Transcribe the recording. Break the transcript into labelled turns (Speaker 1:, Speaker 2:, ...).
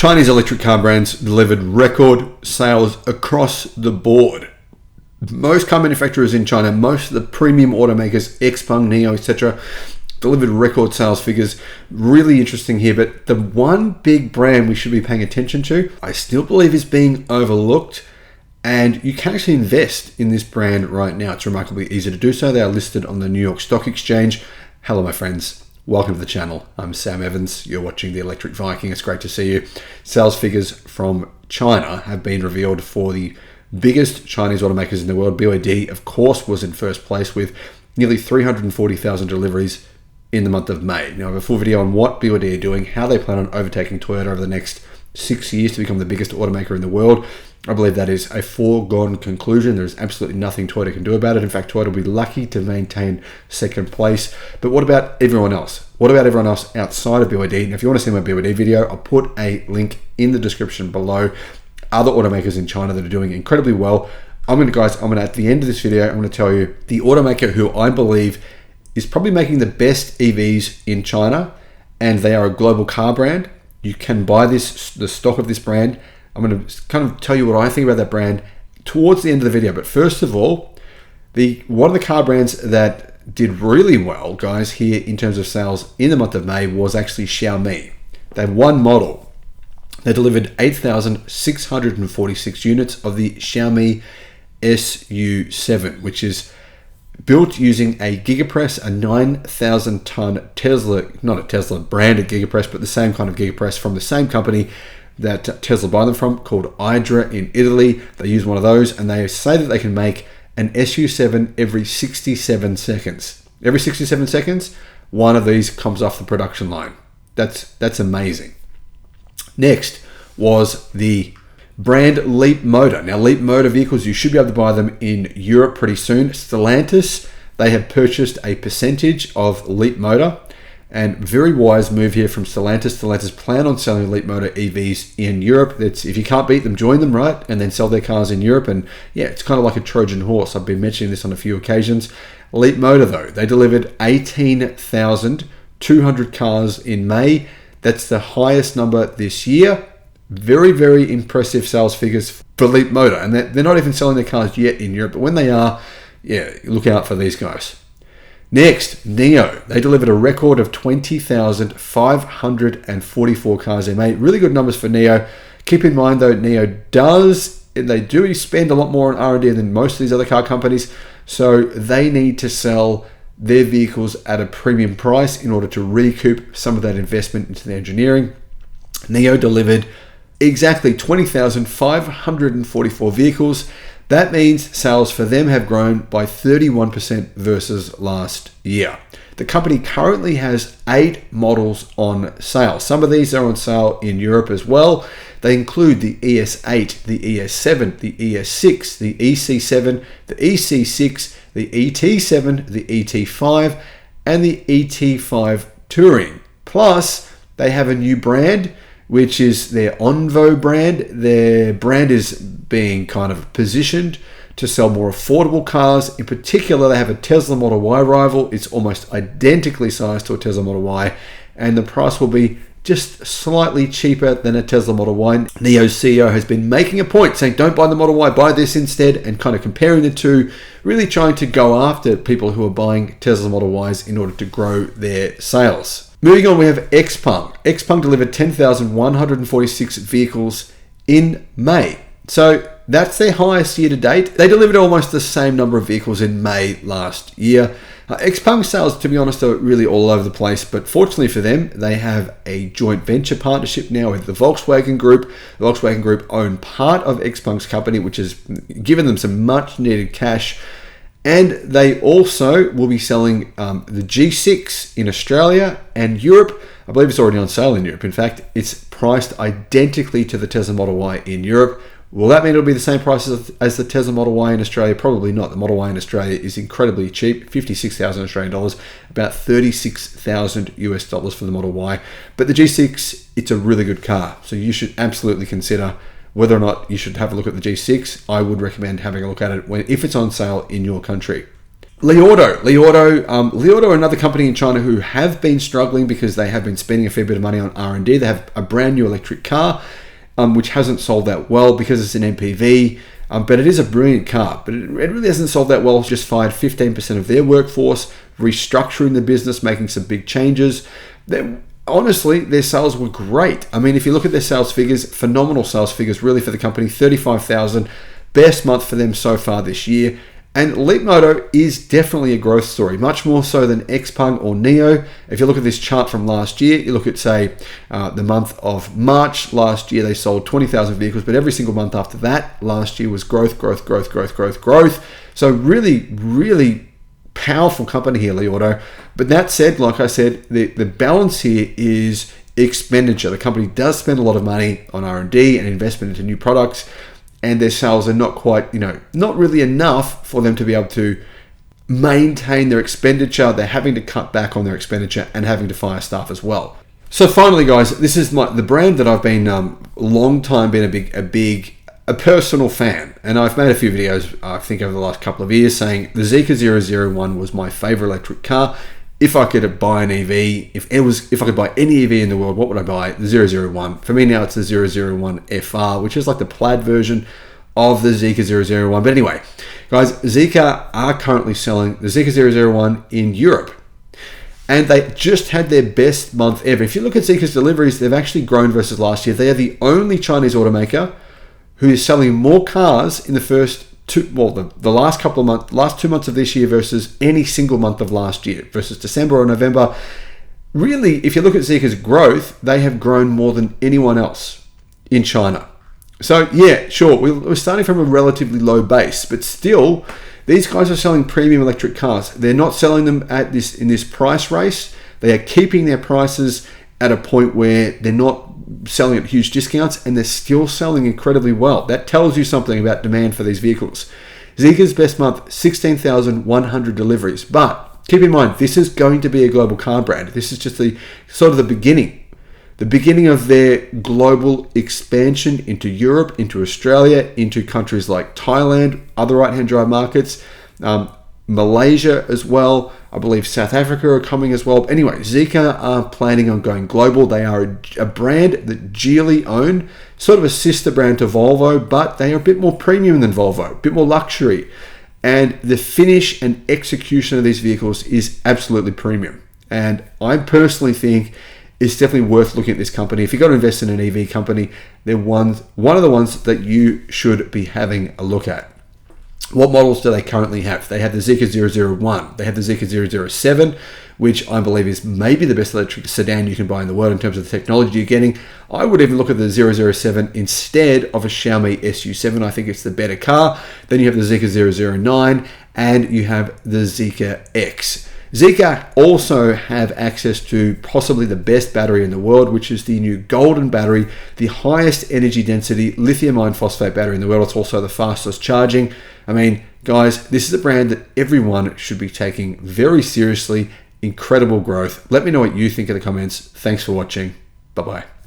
Speaker 1: Chinese electric car brands delivered record sales across the board. Most car manufacturers in China, most of the premium automakers, XPeng, Nio, etc., delivered record sales figures. Really interesting here, but the one big brand we should be paying attention to, I still believe is being overlooked, and you can actually invest in this brand right now. It's remarkably easy to do so. They are listed on the New York Stock Exchange. Hello, my friends. Welcome to the channel. I'm Sam Evans. You're watching the Electric Viking. It's great to see you. Sales figures from China have been revealed for the biggest Chinese automakers in the world. BYD, of course, was in first place with nearly 340,000 deliveries in the month of May. Now, I have a full video on what BYD are doing, how they plan on overtaking Toyota over the next 6 years to become the biggest automaker in the world. I believe that is a foregone conclusion. There's absolutely nothing Toyota can do about it. In fact, Toyota will be lucky to maintain second place. But what about everyone else? What about everyone else outside of BYD? And if you want to see my BYD video, I'll put a link in the description below. Other automakers in China that are doing incredibly well. At the end of this video, I'm going to tell you the automaker who I believe is probably making the best EVs in China, and they are a global car brand. You can buy the stock of this brand. I'm going to kind of tell you what I think about that brand towards the end of the video. But first of all, one of the car brands that did really well, guys, here in terms of sales in the month of May was actually Xiaomi. They have one model. They delivered 8,646 units of the Xiaomi SU7, which is built using a Gigapress, a 9,000-ton Tesla, not a Tesla branded Gigapress, but the same kind of Gigapress from the same company that Tesla buy them from, called Hydra in Italy. They use one of those, and they say that they can make an SU7 every 67 seconds. Every 67 seconds, one of these comes off the production line. That's amazing. Next was the brand Leapmotor. Now, Leapmotor vehicles, you should be able to buy them in Europe pretty soon. Stellantis, they have purchased a percentage of Leapmotor. And very wise move here from Stellantis. Stellantis plan on selling Leapmotor EVs in Europe. If you can't beat them, join them, right? And then sell their cars in Europe. And yeah, it's kind of like a Trojan horse. I've been mentioning this on a few occasions. Leapmotor, though, they delivered 18,200 cars in May. That's the highest number this year. Very, very impressive sales figures for Leapmotor. And they're not even selling their cars yet in Europe. But when they are, yeah, look out for these guys. Next, Nio. They delivered a record of 20,544 cars in May. Really good numbers for Nio. Keep in mind, though, Nio do spend a lot more on R&D than most of these other car companies. So they need to sell their vehicles at a premium price in order to recoup some of that investment into the engineering. Nio delivered exactly 20,544 vehicles. That means sales for them have grown by 31% versus last year. The company currently has 8 models on sale. Some of these are on sale in Europe as well. They include the ES8, the ES7, the ES6, the EC7, the EC6, the ET7, the ET5, and the ET5 Touring. Plus, they have a new brand, which is their Onvo brand. Their brand is being kind of positioned to sell more affordable cars. In particular, they have a Tesla Model Y rival. It's almost identically sized to a Tesla Model Y, and the price will be just slightly cheaper than a Tesla Model Y. Nio's CEO has been making a point saying, don't buy the Model Y, buy this instead, and kind of comparing the two, really trying to go after people who are buying Tesla Model Ys in order to grow their sales. Moving on, we have XPeng. XPeng delivered 10,146 vehicles in May. So that's their highest year to date. They delivered almost the same number of vehicles in May last year. XPeng sales, to be honest, are really all over the place, but fortunately for them, they have a joint venture partnership now with the Volkswagen Group. The Volkswagen Group own part of XPeng's company, which has given them some much needed cash. And they also will be selling the G6 in Australia and Europe. I believe it's already on sale in Europe. In fact, it's priced identically to the Tesla Model Y in Europe. Will that mean it'll be the same price as the Tesla Model Y in Australia? Probably not. The Model Y in Australia is incredibly cheap, 56,000 Australian dollars, about 36,000 US dollars for the Model Y. But the G6, it's a really good car. So you should absolutely consider whether or not you should have a look at the G6. I would recommend having a look at it if it's on sale in your country. Li Auto, another company in China who have been struggling because they have been spending a fair bit of money on R&D. They have a brand new electric car, which hasn't sold that well because it's an MPV, but it is a brilliant car. But it really hasn't sold that well. It's just fired 15% of their workforce, restructuring the business, making some big changes. Honestly, their sales were great. I mean, if you look at their sales figures, phenomenal sales figures really for the company, 35,000, best month for them so far this year. And Leapmoto is definitely a growth story, much more so than Xpeng or Nio. If you look at this chart from last year, you look at, say, the month of March last year, they sold 20,000 vehicles, but every single month after that last year was growth. So really powerful company here, Li Auto. But that said, like I said, the balance here is expenditure. The company does spend a lot of money on R&D and investment into new products, and their sales are not quite, not really enough for them to be able to maintain their expenditure. They're having to cut back on their expenditure and having to fire staff as well. So finally, guys, this is the brand that I've been long time been a personal fan, and I've made a few videos, I think, over the last couple of years saying the Zeekr 001 was my favorite electric car. If I could buy an EV, if I could buy any EV in the world, what would I buy? The 001. For me now, it's the 001 FR, which is like the plaid version of the Zeekr 001. But anyway, guys, Zeekr are currently selling the Zeekr 001 in Europe, and they just had their best month ever. If you look at Zeekr's deliveries, they've actually grown versus last year. They are the only Chinese automaker who is selling more cars in the last 2 months of this year versus any single month of last year, versus December or November. Really, if you look at Zeekr's growth, they have grown more than anyone else in China. So yeah, sure, we're starting from a relatively low base, but still, these guys are selling premium electric cars. They're not selling them in this price race. They are keeping their prices at a point where they're not selling at huge discounts, and they're still selling incredibly well. That tells you something about demand for these vehicles. Zeekr's best month, 16,100 deliveries. But keep in mind, this is going to be a global car brand. This is just the beginning of their global expansion into Europe, into Australia, into countries like Thailand, other right-hand drive markets, Malaysia as well. I believe South Africa are coming as well. But anyway, Zeekr are planning on going global. They are a brand that Geely own, sort of a sister brand to Volvo, but they are a bit more premium than Volvo, a bit more luxury. And the finish and execution of these vehicles is absolutely premium. And I personally think it's definitely worth looking at this company. If you've got to invest in an EV company, they're one of the ones that you should be having a look at. What models do they currently have? They have the Zeekr 001. They have the Zeekr 007, which I believe is maybe the best electric sedan you can buy in the world in terms of the technology you're getting. I would even look at the 007 instead of a Xiaomi SU7. I think it's the better car. Then you have the Zeekr 009, and you have the Zeekr X. Zeekr also have access to possibly the best battery in the world, which is the new golden battery, the highest energy density lithium iron phosphate battery in the world. It's also the fastest charging. I mean, guys, this is a brand that everyone should be taking very seriously. Incredible growth. Let me know what you think in the comments. Thanks for watching. Bye-bye.